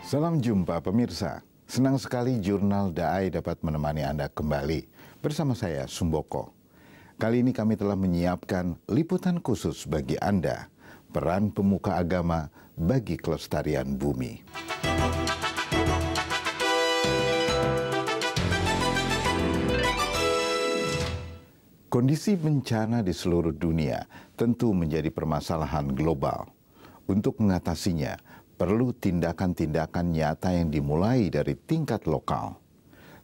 Salam jumpa pemirsa. Senang sekali Jurnal Daai dapat menemani Anda kembali. Bersama saya, Sumboko. Kali ini kami telah menyiapkan liputan khusus bagi Anda. Peran pemuka agama bagi kelestarian bumi. Kondisi bencana di seluruh dunia tentu menjadi permasalahan global. Untuk mengatasinya, perlu tindakan-tindakan nyata yang dimulai dari tingkat lokal.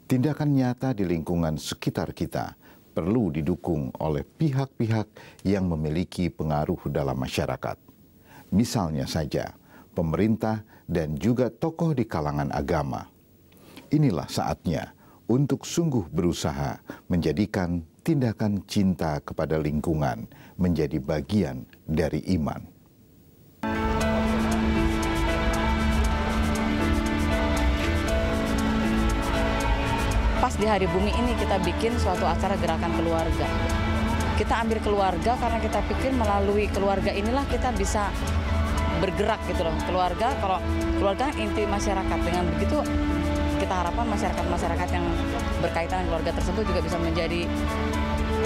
Tindakan nyata di lingkungan sekitar kita perlu didukung oleh pihak-pihak yang memiliki pengaruh dalam masyarakat. Misalnya saja, pemerintah dan juga tokoh di kalangan agama. Inilah saatnya untuk sungguh berusaha menjadikan tindakan cinta kepada lingkungan menjadi bagian dari iman. Pas di Hari Bumi ini kita bikin suatu acara gerakan keluarga. Kita ambil keluarga karena kita pikir melalui keluarga inilah kita bisa bergerak gitu loh. Keluarga, kalau keluarga inti masyarakat, dengan begitu kita harapkan masyarakat-masyarakat yang berkaitan dengan keluarga tersebut juga bisa menjadi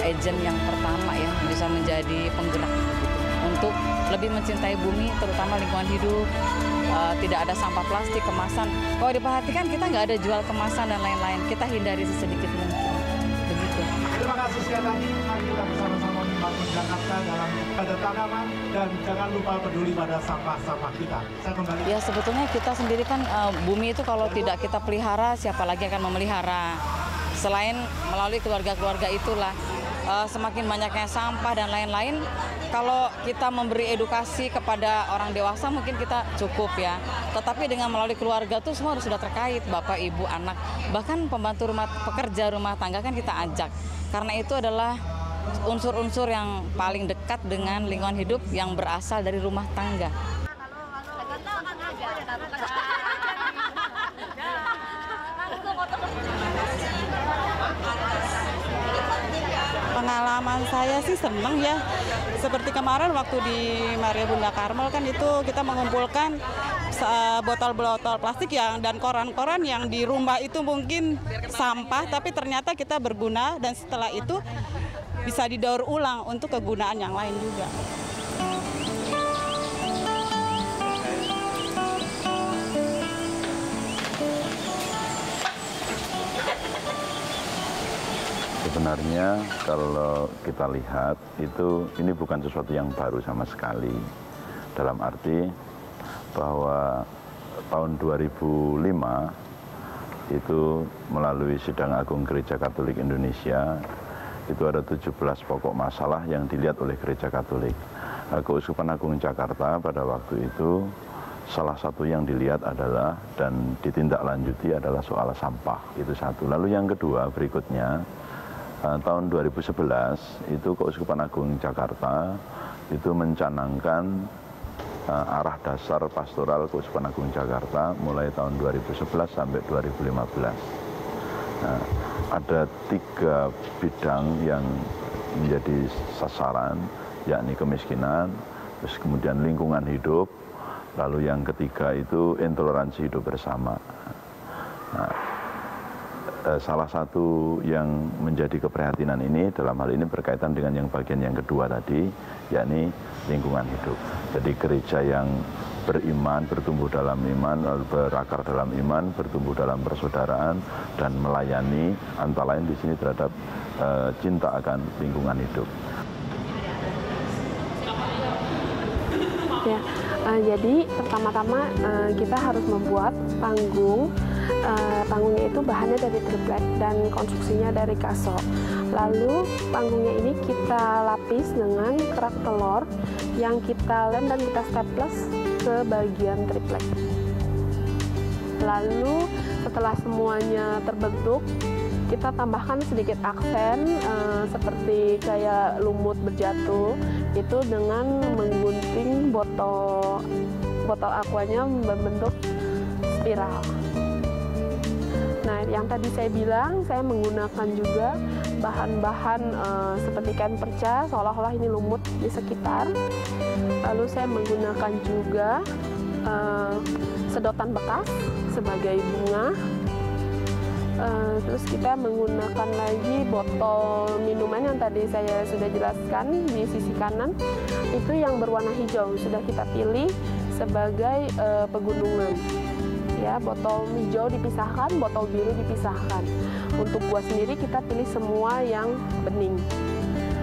agent yang pertama ya, bisa menjadi penggerak gitu, untuk lebih mencintai bumi, terutama lingkungan hidup. Tidak ada sampah plastik, kemasan. Kalau diperhatikan kita nggak ada jual kemasan dan lain-lain. Kita hindari sesedikit mungkin. Begitu. Terima kasih sekali lagi. Mari kita bersama-sama membangun Jakarta dalam kebertanaman dan jangan lupa peduli pada sampah-sampah kita. Saya kembali. Ya sebetulnya kita sendiri kan bumi itu kalau tidak kita pelihara, siapa lagi akan memelihara? Selain melalui keluarga-keluarga itulah. Semakin banyaknya sampah dan lain-lain, kalau kita memberi edukasi kepada orang dewasa mungkin kita cukup ya. Tetapi dengan melalui keluarga tuh semua harus sudah terkait, bapak, ibu, anak, bahkan pembantu pekerja rumah tangga kan kita ajak. Karena itu adalah unsur-unsur yang paling dekat dengan lingkungan hidup yang berasal dari rumah tangga. Pengalaman saya sih senang ya, seperti kemarin waktu di Maria Bunda Karmel kan itu kita mengumpulkan botol-botol plastik yang dan koran-koran yang di rumah itu mungkin sampah, tapi ternyata kita berguna dan setelah itu bisa didaur ulang untuk kegunaan yang lain juga. Sebenarnya kalau kita lihat itu ini bukan sesuatu yang baru sama sekali. Dalam arti bahwa tahun 2005 itu melalui Sidang Agung Gereja Katolik Indonesia itu ada 17 pokok masalah yang dilihat oleh Gereja Katolik. Keuskupan Agung Jakarta pada waktu itu salah satu yang dilihat adalah dan ditindaklanjuti adalah soal sampah. Itu satu. Lalu yang kedua berikutnya tahun 2011 itu Keuskupan Agung Jakarta itu mencanangkan arah dasar pastoral Keuskupan Agung Jakarta mulai tahun 2011 sampai 2015. Nah, ada 3 bidang yang menjadi sasaran, yakni kemiskinan, terus kemudian lingkungan hidup, lalu yang ketiga itu intoleransi hidup bersama. Nah, salah satu yang menjadi keprihatinan ini dalam hal ini berkaitan dengan yang bagian yang kedua tadi, yakni lingkungan hidup. Jadi gereja yang beriman, bertumbuh dalam iman, berakar dalam iman, bertumbuh dalam persaudaraan dan melayani antara lain di sini terhadap cinta akan lingkungan hidup. Ya, jadi pertama-tama kita harus membuat panggung. Panggungnya itu bahannya dari triplek dan konstruksinya dari kaso. Lalu panggungnya ini kita lapis dengan kerak telur yang kita lem dan kita staples ke bagian triplek. Lalu setelah semuanya terbentuk, kita tambahkan sedikit aksen seperti kayak lumut berjatuh itu dengan menggunting botol aquanya berbentuk spiral. Nah, yang tadi saya bilang, saya menggunakan juga bahan-bahan seperti kain perca, seolah-olah ini lumut di sekitar. Lalu saya menggunakan juga sedotan bekas sebagai bunga. Terus kita menggunakan lagi botol minuman yang tadi saya sudah jelaskan di sisi kanan, itu yang berwarna hijau sudah kita pilih sebagai pegunungan. Ya, botol hijau dipisahkan, botol biru dipisahkan. Untuk buah sendiri kita pilih semua yang bening.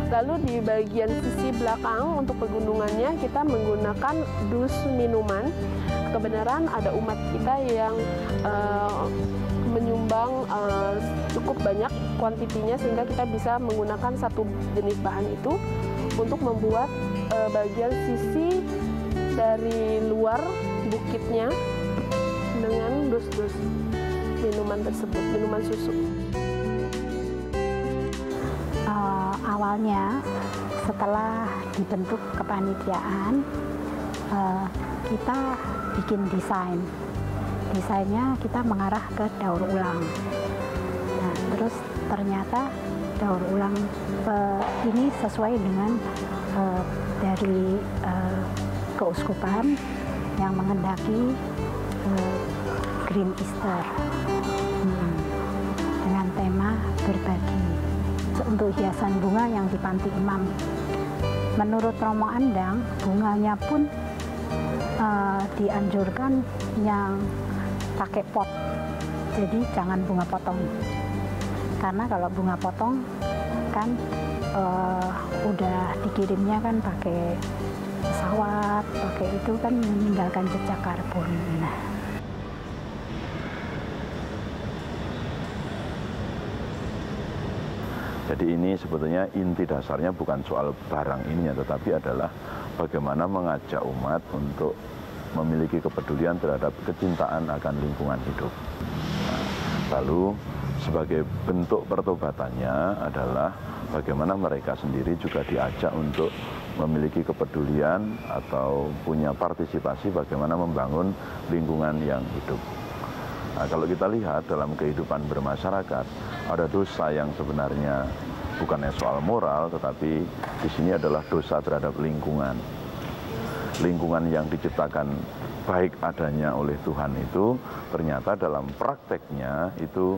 Lalu di bagian sisi belakang untuk pegunungannya kita menggunakan dus minuman. Kebenaran ada umat kita yang menyumbang cukup banyak kuantitinya sehingga kita bisa menggunakan satu jenis bahan itu untuk membuat bagian sisi dari luar bukitnya dengan dus-dus minuman tersebut, minuman susu. Awalnya setelah dibentuk kepanitiaan, kita bikin desain. Desainnya kita mengarah ke daur ulang. Nah, terus ternyata daur ulang ini sesuai dengan dari keuskupan yang mengendaki Green Easter dengan tema berbagi untuk hiasan bunga yang di Panti Imam. Menurut Romo Andang, bunganya pun dianjurkan yang pakai pot, jadi jangan bunga potong, karena kalau bunga potong kan udah dikirimnya kan pakai pesawat, pakai itu kan meninggalkan jejak karbon. Nah, jadi ini sebetulnya inti dasarnya bukan soal barang ininya, tetapi adalah bagaimana mengajak umat untuk memiliki kepedulian terhadap kecintaan akan lingkungan hidup. Nah, lalu sebagai bentuk pertobatannya adalah bagaimana mereka sendiri juga diajak untuk memiliki kepedulian atau punya partisipasi bagaimana membangun lingkungan yang hidup. Nah, kalau kita lihat dalam kehidupan bermasyarakat, ada dosa yang sebenarnya bukannya soal moral, tetapi di sini adalah dosa terhadap lingkungan. Lingkungan yang diciptakan baik adanya oleh Tuhan itu ternyata dalam prakteknya itu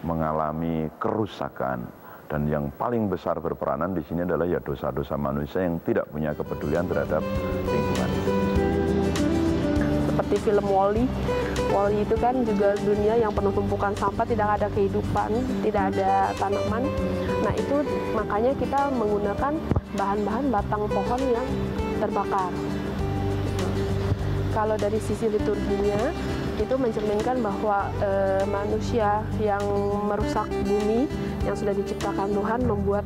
mengalami kerusakan, dan yang paling besar berperanan di sini adalah ya dosa-dosa manusia yang tidak punya kepedulian terhadap lingkungan. Seperti film Wall-E. Wall-E itu kan juga dunia yang penuh tumpukan sampah, tidak ada kehidupan, tidak ada tanaman. Nah, itu makanya kita menggunakan bahan-bahan batang pohon yang terbakar. Kalau dari sisi liturginya, itu mencerminkan bahwa manusia yang merusak bumi yang sudah diciptakan Tuhan membuat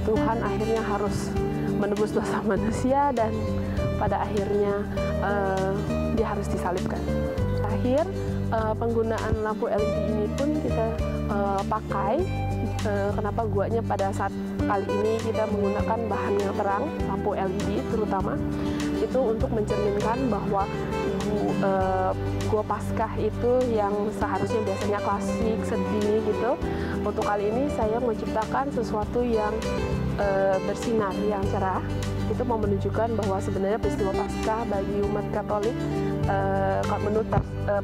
Tuhan akhirnya harus menebus dosa manusia, dan pada akhirnya dia harus disalibkan. Terakhir, penggunaan lampu LED ini pun kita pakai. Kenapa guanya pada saat kali ini kita menggunakan bahan yang terang, lampu LED terutama, itu untuk mencerminkan bahwa gua Paskah itu yang seharusnya biasanya klasik, sedih gitu. Untuk kali ini saya menciptakan sesuatu yang bersinar, yang cerah. Itu mau menunjukkan bahwa sebenarnya peristiwa Paskah bagi umat Katolik menurut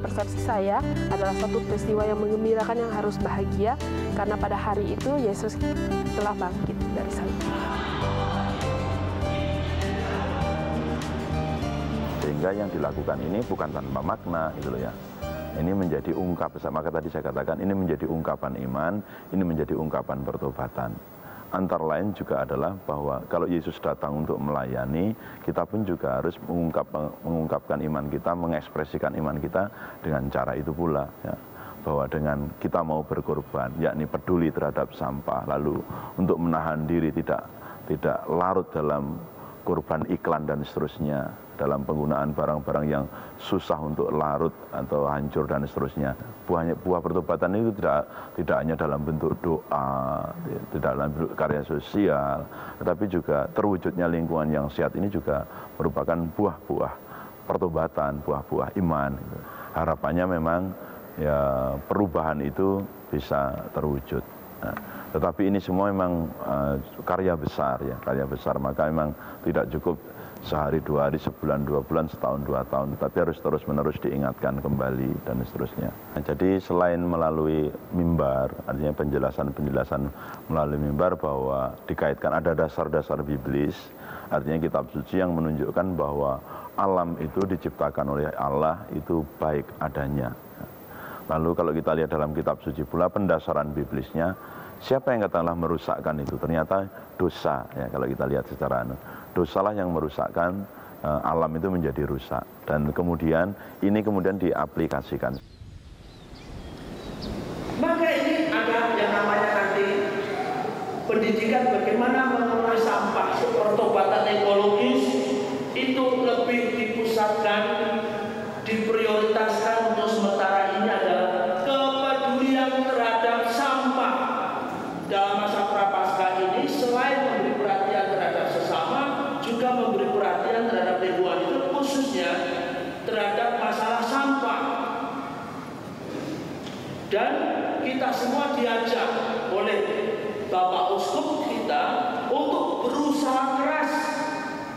persepsi saya adalah suatu peristiwa yang menggembirakan, yang harus bahagia, karena pada hari itu Yesus telah bangkit dari salib. Sehingga yang dilakukan ini bukan tanpa makna gitu loh ya. Ini menjadi maka tadi saya katakan ini menjadi ungkapan iman, ini menjadi ungkapan pertobatan. Antara lain juga adalah bahwa kalau Yesus datang untuk melayani, kita pun juga harus mengungkapkan iman kita, mengekspresikan iman kita dengan cara itu pula. Ya. Bahwa dengan kita mau berkorban, yakni peduli terhadap sampah, lalu untuk menahan diri tidak larut dalam korban iklan dan seterusnya, dalam penggunaan barang-barang yang susah untuk larut atau hancur dan seterusnya. Buah pertobatan itu tidak hanya dalam bentuk doa, tidak dalam bentuk karya sosial, tetapi juga terwujudnya lingkungan yang sehat ini juga merupakan buah-buah pertobatan, buah-buah iman. Harapannya memang ya perubahan itu bisa terwujud. Nah, tetapi ini semua memang karya besar ya, karya besar. Maka memang tidak cukup sehari, 2 hari, sebulan, 2 bulan, setahun, 2 tahun, tetapi harus terus-menerus diingatkan kembali dan seterusnya. Nah, jadi selain melalui mimbar, artinya penjelasan-penjelasan melalui mimbar bahwa dikaitkan ada dasar-dasar biblis, artinya kitab suci yang menunjukkan bahwa alam itu diciptakan oleh Allah itu baik adanya. Lalu kalau kita lihat dalam kitab suci pula pendasaran biblisnya, siapa yang katakanlah merusakkan itu? Ternyata dosa, ya kalau kita lihat secara dosalah yang merusakkan alam itu menjadi rusak. Dan kemudian ini kemudian diaplikasikan. Maka ini ada yang namanya nanti pendidikan bagaimana mengolah sampah, pertobatan ekologis itu lebih dipusatkan, diprioritaskan untuk sementara ini adalah kepedulian terhadap sampah. Dalam masa prapaskah ini selain memberi perhatian terhadap sesama, juga memberi perhatian terhadap lingkungan itu, khususnya terhadap masalah sampah. Dan kita semua diajak oleh Bapak Uskup kita untuk berusaha keras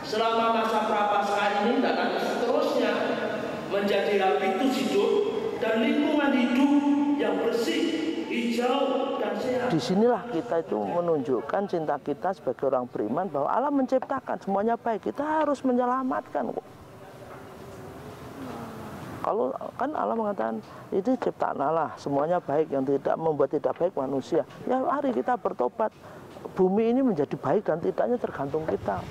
selama masa prapaskah ini dan nanti seterusnya menjadi habitus hidup dan lingkungan hidup yang bersih, hijau, dan sehat. Disinilah kita itu menunjukkan cinta kita sebagai orang beriman bahwa Allah menciptakan semuanya baik. Kita harus menyelamatkan kok. Kalau kan Allah mengatakan itu ciptaan Allah, semuanya baik, yang tidak membuat tidak baik manusia. Ya mari kita bertobat. Bumi ini menjadi baik dan tidaknya tergantung kita.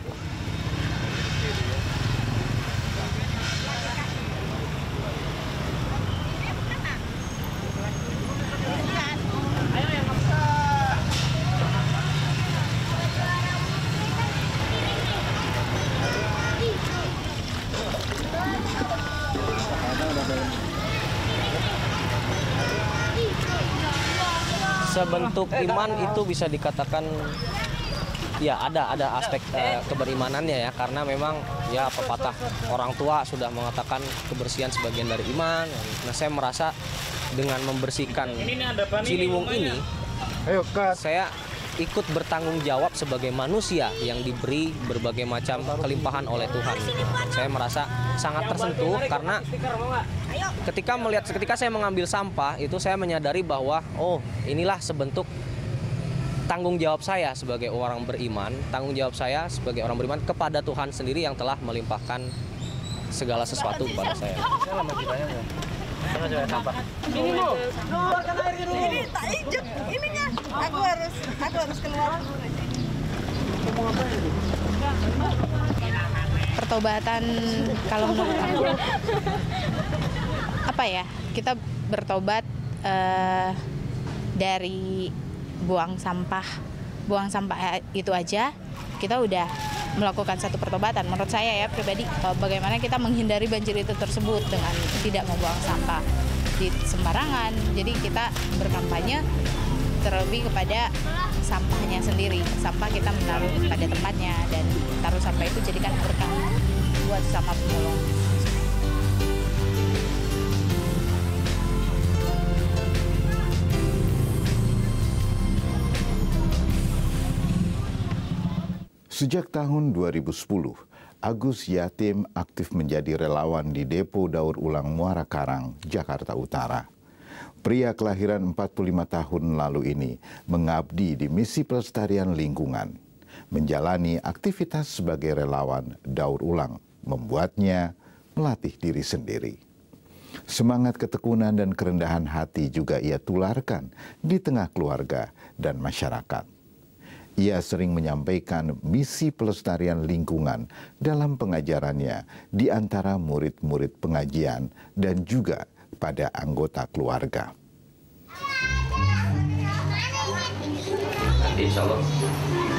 Sebentuk iman itu bisa dikatakan ya ada aspek kebeриmanannya ya, karena memang ya pepatah orang tua sudah mengatakan kebersihan sebagian dari iman. Nah, saya merasa dengan membersihkan Ciliwung ini, saya ikut bertanggung jawab sebagai manusia yang diberi berbagai macam kelimpahan oleh Tuhan. Saya merasa sangat tersentuh karena ketika saya mengambil sampah itu saya menyadari bahwa oh, inilah sebentuk tanggung jawab saya sebagai orang beriman, tanggung jawab saya sebagai orang beriman kepada Tuhan sendiri yang telah melimpahkan segala sesuatu kepada saya. Ini tak injek ininya. Aku harus keluar. Pertobatan kalau menurut aku apa ya? Kita bertobat dari buang sampah itu aja kita udah melakukan satu pertobatan. Menurut saya ya pribadi, bagaimana kita menghindari banjir itu tersebut dengan tidak membuang sampah di sembarangan. Jadi kita berkampanye terlebih kepada sampahnya sendiri. Sampah kita menaruh pada tempatnya dan taruh sampah itu jadikan berkah buat sama pemulung. Sejak tahun 2010, Agus Yatim aktif menjadi relawan di Depo Daur Ulang Muara Karang, Jakarta Utara. Pria kelahiran 45 tahun lalu ini mengabdi di misi pelestarian lingkungan. Menjalani aktivitas sebagai relawan daur ulang membuatnya melatih diri sendiri. Semangat ketekunan dan kerendahan hati juga ia tularkan di tengah keluarga dan masyarakat. Ia sering menyampaikan misi pelestarian lingkungan dalam pengajarannya di antara murid-murid pengajian dan juga pada anggota keluarga. Nanti insya Allah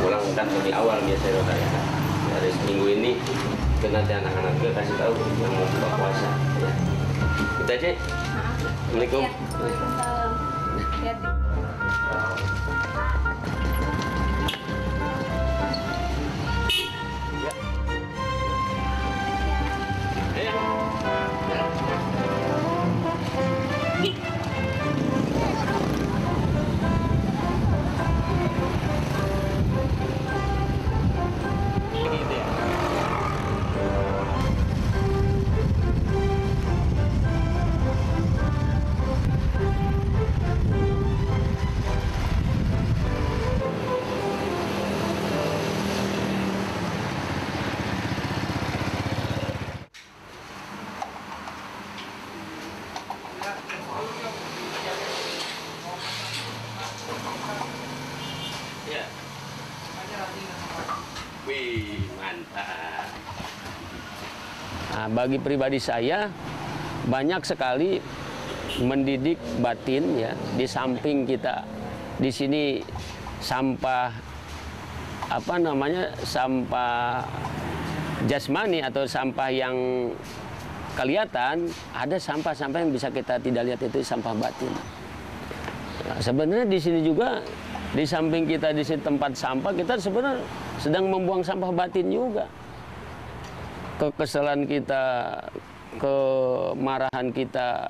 pulang kan lebih awal biasanya ya. Dari seminggu ini ke nanti anak-anak juga kasih tahu yang mau buka puasa. Ya. Kita aja. Assalamualaikum. Nah, bagi pribadi saya banyak sekali mendidik batin ya, di samping kita di sini sampah sampah jasmani atau sampah yang kelihatan, ada sampah-sampah yang bisa kita tidak lihat, itu sampah batin. Nah, sebenarnya di sini juga, di samping kita di sini tempat sampah, kita sebenarnya sedang membuang sampah batin juga. Kekesalan kita, kemarahan kita,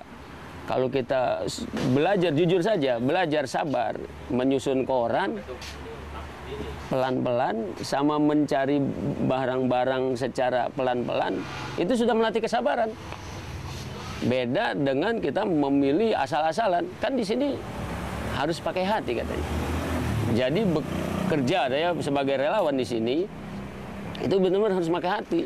kalau kita belajar, jujur saja, belajar sabar, menyusun koran, pelan-pelan, sama mencari barang-barang secara pelan-pelan, itu sudah melatih kesabaran. Beda dengan kita memilih asal-asalan. Kan di sini harus pakai hati katanya. Jadi bekerja ya sebagai relawan di sini, itu benar-benar harus pakai hati.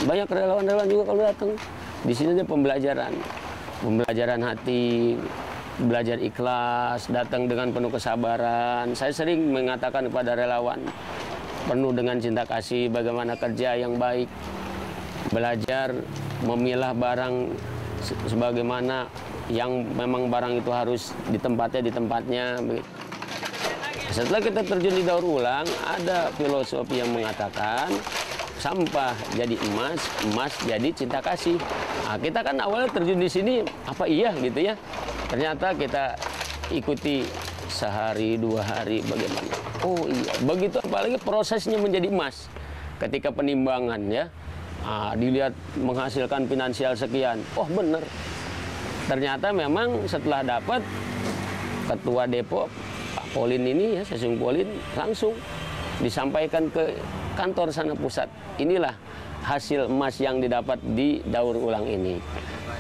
Banyak relawan-relawan juga kalau datang. Di sini ada pembelajaran hati, belajar ikhlas, datang dengan penuh kesabaran. Saya sering mengatakan kepada relawan, penuh dengan cinta kasih, bagaimana kerja yang baik, belajar memilah barang sebagaimana yang memang barang itu harus di tempatnya. Setelah kita terjun di daur ulang, ada filosofi yang mengatakan sampah jadi emas, emas jadi cinta kasih. Nah, kita kan awalnya terjun di sini, apa iya gitu ya. Ternyata kita ikuti sehari, 2 hari bagaimana. Oh iya, begitu apalagi prosesnya menjadi emas. Ketika penimbangan ya, dilihat menghasilkan finansial sekian. Oh benar. Ternyata memang setelah dapat, ketua depo Pak Polin ini ya, Sesung Polin, langsung disampaikan ke kantor sana pusat. Inilah hasil emas yang didapat di daur ulang ini.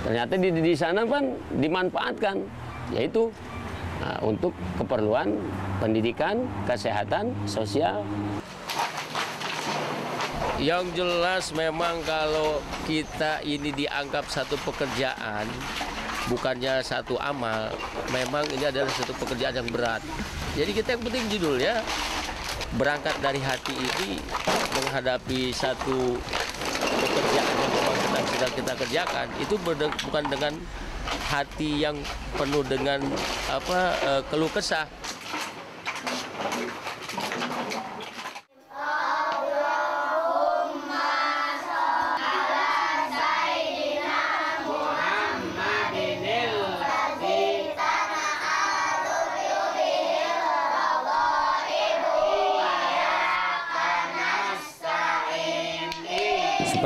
Ternyata di sana kan dimanfaatkan, yaitu untuk keperluan pendidikan, kesehatan, sosial. Yang jelas memang kalau kita ini dianggap satu pekerjaan, bukannya satu amal, memang ini adalah satu pekerjaan yang berat. Jadi kita yang penting judulnya, berangkat dari hati ini menghadapi satu pekerjaan yang memang sedang kita kerjakan, itu bukan dengan hati yang penuh dengan keluh kesah.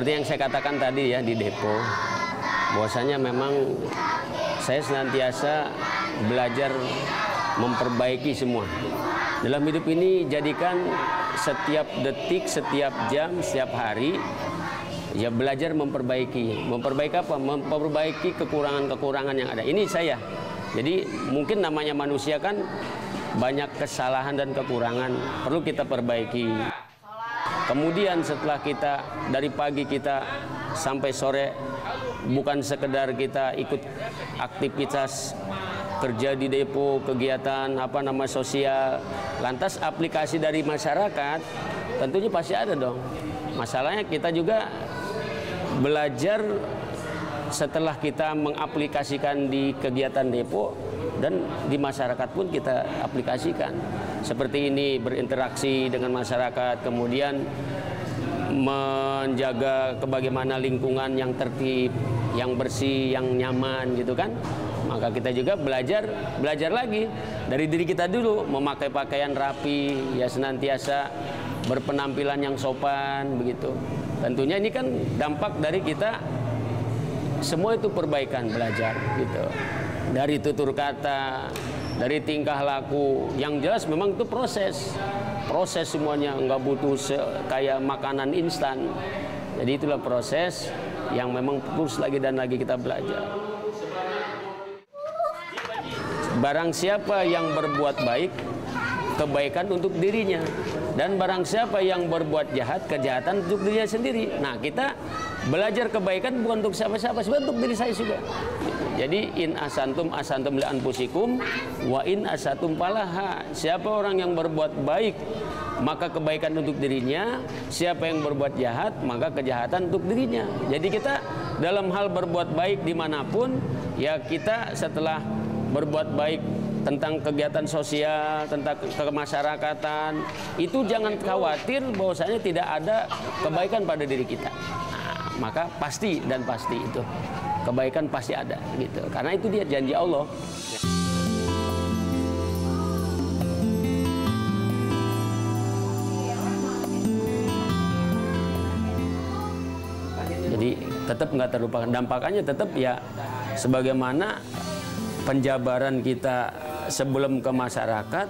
Seperti yang saya katakan tadi ya di depo, bahwasanya memang saya senantiasa belajar memperbaiki semua. Dalam hidup ini jadikan setiap detik, setiap jam, setiap hari ya belajar memperbaiki. Memperbaiki apa? Memperbaiki kekurangan-kekurangan yang ada. Ini saya. Jadi mungkin namanya manusia kan banyak kesalahan dan kekurangan, perlu kita perbaiki. Kemudian setelah kita dari pagi kita sampai sore, bukan sekedar kita ikut aktivitas kerja di depo, kegiatan sosial, lantas aplikasi dari masyarakat tentunya pasti ada dong. Masalahnya kita juga belajar setelah kita mengaplikasikan di kegiatan depo dan di masyarakat pun kita aplikasikan. Seperti ini, berinteraksi dengan masyarakat, kemudian menjaga bagaimana lingkungan yang tertib, yang bersih, yang nyaman gitu kan. Maka kita juga belajar lagi dari diri kita dulu, memakai pakaian rapi, ya senantiasa berpenampilan yang sopan begitu. Tentunya ini kan dampak dari kita semua itu perbaikan, belajar gitu. Dari tutur kata, dari tingkah laku, yang jelas memang itu proses semuanya, nggak butuh kayak makanan instan. Jadi itulah proses yang memang terus lagi dan lagi kita belajar. Barang siapa yang berbuat baik, kebaikan untuk dirinya, dan barang siapa yang berbuat jahat, kejahatan untuk dirinya sendiri. Nah, kita belajar kebaikan bukan untuk siapa-siapa, sebenarnya untuk diri saya juga. Jadi in asantum li anfusikum wa in asatum falaha. Siapa orang yang berbuat baik maka kebaikan untuk dirinya, siapa yang berbuat jahat maka kejahatan untuk dirinya. Jadi kita dalam hal berbuat baik dimanapun, ya kita setelah berbuat baik tentang kegiatan sosial, tentang kemasyarakatan, itu jangan khawatir bahwasanya tidak ada kebaikan pada diri kita. Nah, maka pasti dan pasti itu kebaikan pasti ada gitu. Karena itu dia janji Allah. Jadi tetap nggak terlupakan, dampaknya tetap ya sebagaimana penjabaran kita sebelum ke masyarakat,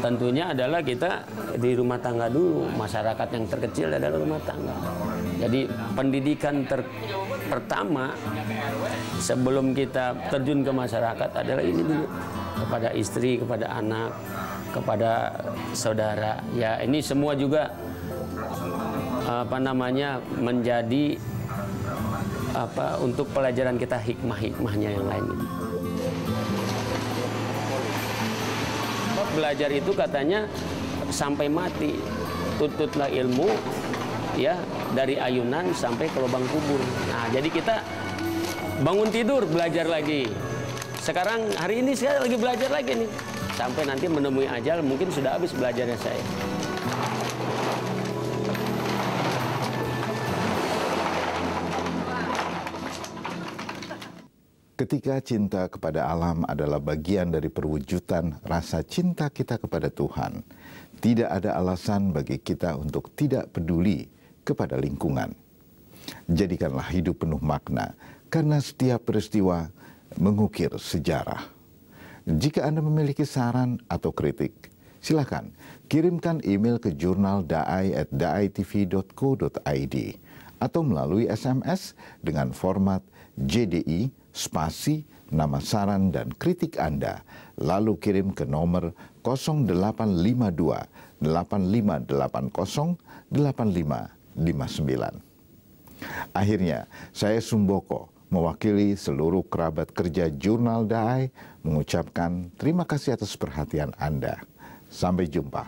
tentunya adalah kita di rumah tangga dulu. Masyarakat yang terkecil adalah rumah tangga. Jadi pendidikan pertama sebelum kita terjun ke masyarakat adalah ini dulu, kepada istri, kepada anak, kepada saudara. Ya ini semua juga menjadi untuk pelajaran kita, hikmah-hikmahnya yang lain. Belajar itu katanya sampai mati, tututlah ilmu ya dari ayunan sampai ke lubang kubur. Nah, jadi kita bangun tidur belajar lagi. Sekarang hari ini saya lagi belajar lagi nih. Sampai nanti menemui ajal mungkin sudah habis belajarnya saya. Ketika cinta kepada alam adalah bagian dari perwujudan rasa cinta kita kepada Tuhan, tidak ada alasan bagi kita untuk tidak peduli kepada lingkungan. Jadikanlah hidup penuh makna, karena setiap peristiwa mengukir sejarah. Jika Anda memiliki saran atau kritik, silakan kirimkan email ke jurnal.dai@daitv.co.id atau melalui SMS dengan format JDI spasi nama saran dan kritik Anda, lalu kirim ke nomor 0852 8580 8559. Akhirnya, saya Sumboko mewakili seluruh kerabat kerja Jurnal DAI mengucapkan terima kasih atas perhatian Anda. Sampai jumpa.